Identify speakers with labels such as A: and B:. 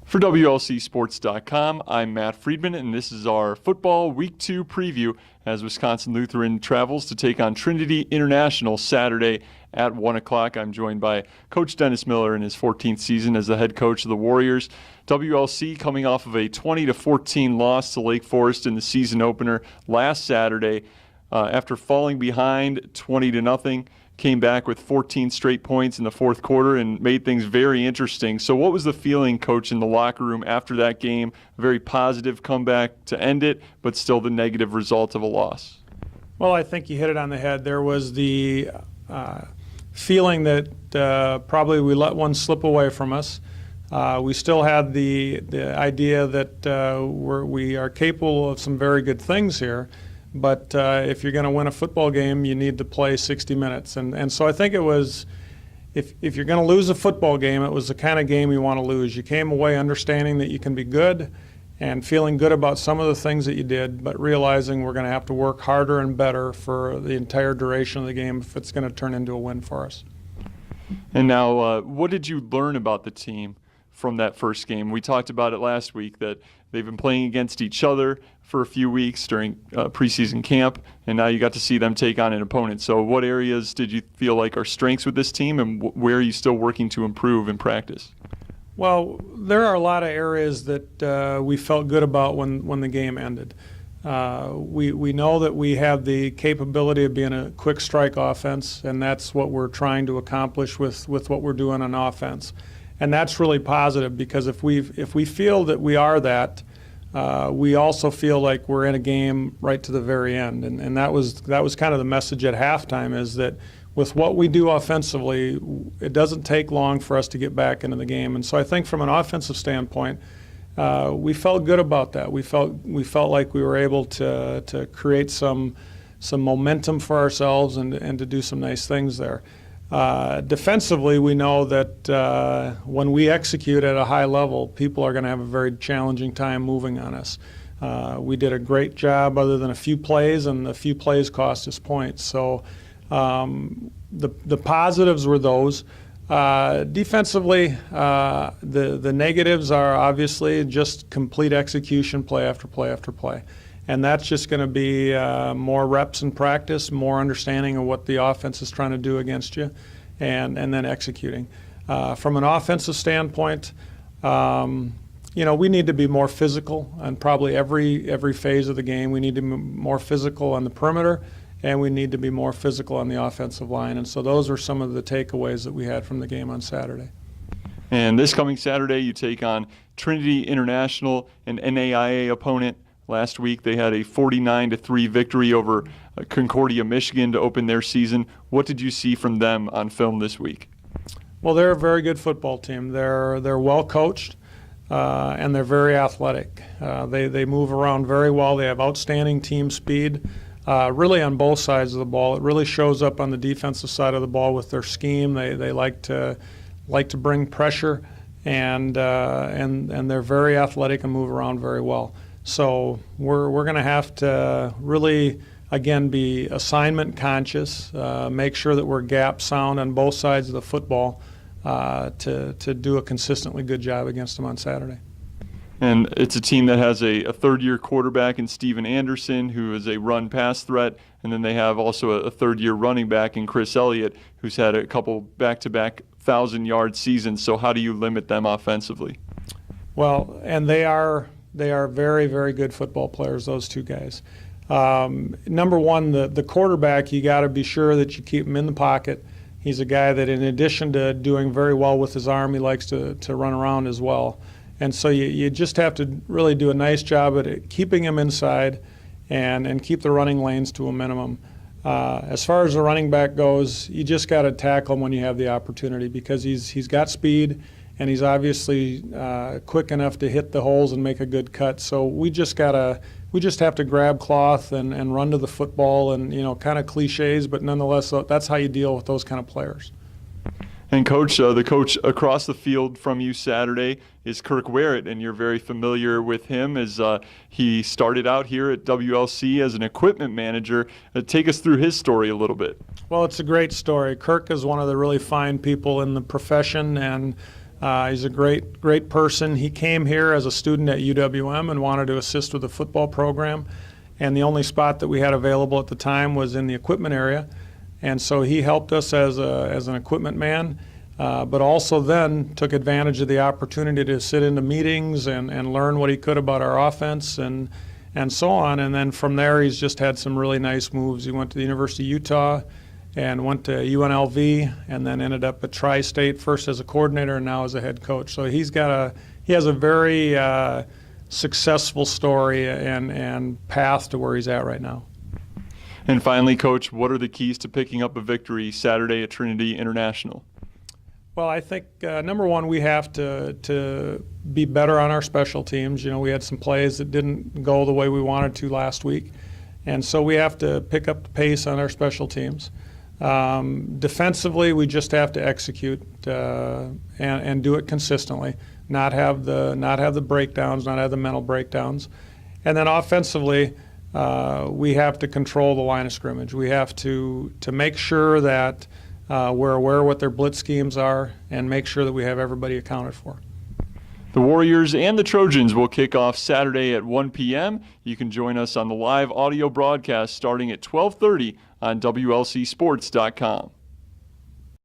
A: For WLCSports.com, I'm Matt Friedman, and this is our football Week 2 preview as Wisconsin Lutheran travels to take on Trinity International Saturday at 1 o'clock. I'm joined by Coach Dennis Miller in his 14th season as the head coach of the Warriors. WLC coming off of a 20-14 loss to Lake Forest in the season opener last Saturday after falling behind 20-0. Came back with 14 straight points in the fourth quarter and made things very interesting. So what was the feeling, Coach, in the locker room after that game? A very positive comeback to end it, but still the negative result of a loss.
B: Well, I think you hit it on the head. There was the feeling that probably we let one slip away from us. We still had the idea that we are capable of some very good things here. But if you're going to win a football game, you need to play 60 minutes. And so I think it was, if you're going to lose a football game, it was the kind of game you want to lose. You came away understanding that you can be good and feeling good about some of the things that you did, but realizing we're going to have to work harder and better for the entire duration of the game if it's going to turn into a win for us.
A: And now, what did you learn about the team from that first game? We talked about it last week, that they've been playing against each other for a few weeks during preseason camp, and now you got to see them take on an opponent. So what areas did you feel like are strengths with this team, and where are you still working to improve in practice?
B: Well, there are a lot of areas that we felt good about when the game ended. We know that we have the capability of being a quick strike offense, and that's what we're trying to accomplish with what we're doing on offense. And that's really positive, because if we feel that we are that, we also feel like we're in a game right to the very end. And that was kind of the message at halftime, is that with what we do offensively, it doesn't take long for us to get back into the game. And so I think from an offensive standpoint, we felt good about that. We felt like we were able to create some momentum for ourselves and to do some nice things there. Defensively, we know that when we execute at a high level, people are going to have a very challenging time moving on us. We did a great job other than a few plays, and the few plays cost us points. So the positives were those. Defensively, the negatives are obviously just complete execution, play after play after play. And that's just going to be more reps in practice, more understanding of what the offense is trying to do against you, and then executing. From an offensive standpoint, we need to be more physical on probably every phase of the game. We need to be more physical on the perimeter, and we need to be more physical on the offensive line. And so those are some of the takeaways that we had from the game on Saturday.
A: And this coming Saturday, you take on Trinity International, an NAIA opponent. Last week, they had a 49-3 victory over Concordia, Michigan to open their season. What did you see from them on film this week?
B: Well, they're a very good football team. They're well coached, and they're very athletic. They move around very well. They have outstanding team speed, really on both sides of the ball. It really shows up on the defensive side of the ball with their scheme. They like to bring pressure, and they're very athletic and move around very well. So we're going to have to really, again, be assignment conscious, make sure that we're gap sound on both sides of the football to do a consistently good job against them on Saturday.
A: And it's a team that has a third-year quarterback in Steven Anderson, who is a run-pass threat, and then they have also a third-year running back in Chris Elliott, who's had a couple back-to-back 1,000-yard seasons. So how do you limit them offensively?
B: Well, and they are very, very good football players, those two guys. Number one, the quarterback, you got to be sure that you keep him in the pocket. He's a guy that, in addition to doing very well with his arm, he likes to run around as well. And so you just have to really do a nice job at keeping him inside and keep the running lanes to a minimum. As far as the running back goes, you just got to tackle him when you have the opportunity, because he's got speed, and he's obviously quick enough to hit the holes and make a good cut. So we just have to grab cloth and run to the football, and kind of cliches, but nonetheless, that's how you deal with those kind of players.
A: And Coach, the coach across the field from you Saturday is Kirk Werrett, and you're very familiar with him as he started out here at WLC as an equipment manager. Take us through his story a little bit.
B: Well, it's a great story. Kirk is one of the really fine people in the profession, and He's a great person. He came here as a student at UWM and wanted to assist with the football program. And the only spot that we had available at the time was in the equipment area. And so he helped us as an equipment man, but also then took advantage of the opportunity to sit into meetings and learn what he could about our offense and so on. And then from there, he's just had some really nice moves. He went to the University of Utah and went to UNLV, and then ended up at Tri-State, first as a coordinator and now as a head coach. So he has a very successful story and path to where he's at right now.
A: And finally, Coach, what are the keys to picking up a victory Saturday at Trinity International?
B: Well, I think number one, we have to be better on our special teams. You know, we had some plays that didn't go the way we wanted to last week, and so we have to pick up the pace on our special teams. Defensively, we just have to execute and do it consistently. Not have the breakdowns, not have the mental breakdowns, and then offensively, we have to control the line of scrimmage. We have to make sure that we're aware of what their blitz schemes are and make sure that we have everybody accounted for.
A: The Warriors and the Trojans will kick off Saturday at 1 p.m. You can join us on the live audio broadcast starting at 12:30 on WLCsports.com.